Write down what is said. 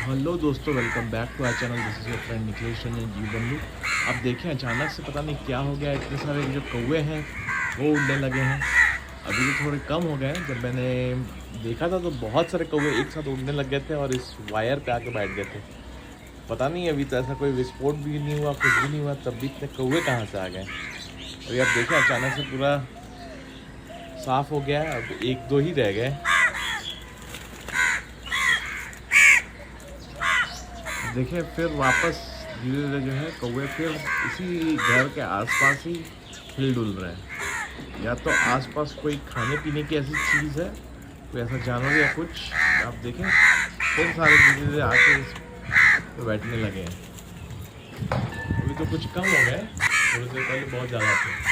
Hello दोस्तों, welcome back to our channel. This is your friend Nikhilesh Ranjan ji बंधु। अब देखें अचानक से पता नहीं क्या हो गया, इतने सारे जो कौवे हैं वो उड़ने लगे हैं। अभी तो थोड़े कम हो गए हैं, जब मैंने देखा था तो बहुत सारे कौवे एक साथ उड़ने लग गए थे और इस वायर पे आके बैठ गए थे। पता नहीं अभी तो ऐसा कोई विस्फोट भी नहीं हुआ, कुछ भी नहीं हुआ, तब भी इतने कौवे कहाँ से आ गए। अभी आप देखें अचानक से पूरा साफ़ हो गया है, अब एक दो ही रह गए। देखिए फिर वापस धीरे धीरे जो है कौवे फिर इसी घर के आसपास ही हिल डुल रहे हैं। या तो आसपास कोई खाने पीने की ऐसी चीज़ है, कोई ऐसा जानवर या कुछ। आप देखें फिर सारे धीरे धीरे आके इस पे बैठने लगे हैं। अभी तो कुछ कम हो गए, थोड़ी देर पहले बहुत ज़्यादा थे।